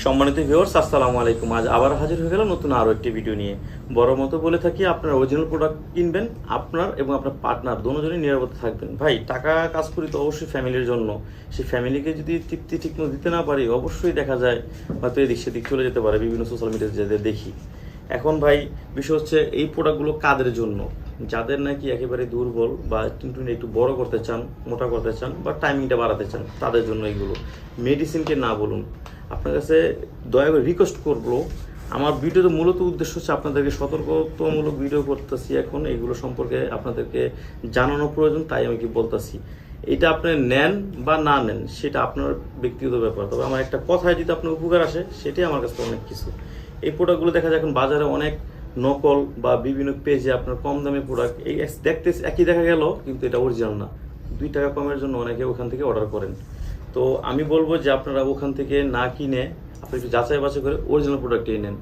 সম্মানিত ভিউয়ার্স, আসসালামু আলাইকুম। আজ আবার হাজির হয়ে গেলাম নতুন আরও একটি ভিডিও নিয়ে। বড় মতো বলে থাকি, আপনার অরিজিনাল প্রোডাক্ট কিনবেন, আপনার এবং আপনার পার্টনার দুজনেই নিরাপদে থাকবেন। ভাই, টাকা কাজ করি তো অবশ্যই ফ্যামিলির জন্য। সেই ফ্যামিলিকে যদি তৃপ্তি ঠিকমতো দিতে না পারি, অবশ্যই দেখা যায় হয়তো এদিক সেদিক চলে যেতে পারে, বিভিন্ন সোশ্যাল মিডিয়াতে যাদের দেখি। এখন ভাই, বিষয় হচ্ছে এই প্রোডাক্টগুলো কাদের জন্য? যাদের নাকি একেবারে দুর্বল বা একটু বড় করতে চান, মোটা করতে চান, বা টাইমিংটা বাড়াতে চান, তাদের জন্য এইগুলো। মেডিসিনকে না বলুন। আপনার কাছে দয়া করে রিকোয়েস্ট করবো, আমার ভিডিওতে মূলত উদ্দেশ্য হচ্ছে আপনাদেরকে সতর্কতামূলক ভিডিও করতেছি। এখন এইগুলো সম্পর্কে আপনাদেরকে জানানো প্রয়োজন, তাই আমি কি বলতেছি। এটা আপনি নেন বা না নেন সেটা আপনার ব্যক্তিগত ব্যাপার, তবে আমার একটা কথায় যদি আপনার উপকার আসে, সেটাই আমার কাছে অনেক কিছু। এই প্রোডাক্টগুলো দেখা যায় এখন বাজারে অনেক নকল বা বিভিন্ন পেজে আপনার কম দামে প্রোডাক্ট এই দেখতে একই দেখা গেল, কিন্তু এটা অরিজিনাল না। 2 টাকা কমের জন্য অনেকে ওখান থেকে অর্ডার করেন। তো আমি বলবো যে আপনারা ওখান থেকে না কিনে আপনি একটু যাচাই বাছাই করে অরিজিনাল প্রোডাক্টই নেন।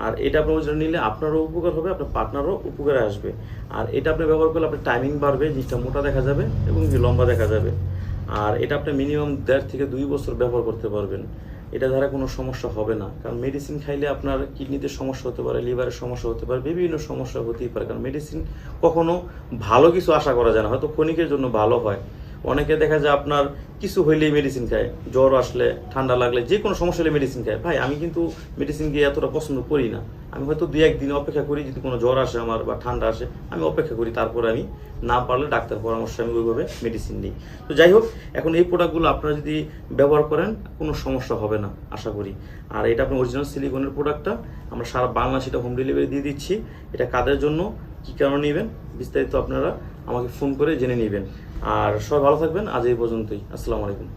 আর এটা আপনি অরিজিনাল নিলে আপনারও উপকার হবে, আপনার পার্টনারও উপকারে আসবে। আর এটা আপনি ব্যবহার করলে আপনার টাইমিং বাড়বে, জিনিসটা মোটা দেখা যাবে এবং লম্বা দেখা যাবে। আর এটা আপনি মিনিমাম 1.5 থেকে 2 বছর ব্যবহার করতে পারবেন। এটা দ্বারা কোনো সমস্যা হবে না, কারণ মেডিসিন খাইলে আপনার কিডনিতে সমস্যা হতে পারে, লিভারের সমস্যা হতে পারে, বিভিন্ন সমস্যা হতেই পারে। কারণ মেডিসিন কখনো ভালো কিছু আশা করা যায় না, হয়তো ক্ষণিকের জন্য ভালো হয়। অনেকে দেখা যায় আপনার কিছু হইলেই মেডিসিন খায়, জ্বর আসলে, ঠান্ডা লাগলে, যে কোনো সমস্যা হলে মেডিসিন খায়। ভাই, আমি কিন্তু মেডিসিন গিয়ে এতটা পছন্দ করি না। আমি হয়তো 2-1 দিন অপেক্ষা করি, যদি কোনো জ্বর আসে আমার বা ঠান্ডা আসে, আমি অপেক্ষা করি, তারপরে আমি না পারলে ডাক্তার পরামর্শে আমি ওইভাবে মেডিসিন নিই। তো যাই হোক, এখন এই প্রোডাক্টগুলো আপনারা যদি ব্যবহার করেন, কোনো সমস্যা হবে না আশা করি। আর এটা আপনার অরিজিনাল সিলিকনের প্রোডাক্টটা, আমরা সারা বাংলাদেশে এটা হোম ডেলিভারি দিয়ে দিচ্ছি। এটা কাদের জন্য, কী কারণে নেবেন, বিস্তারিত আপনারা আমাকে ফোন করে জেনে নেবেন। আর সবাই ভালো থাকবেন। আজ এই পর্যন্তই। আসসালামু আলাইকুম।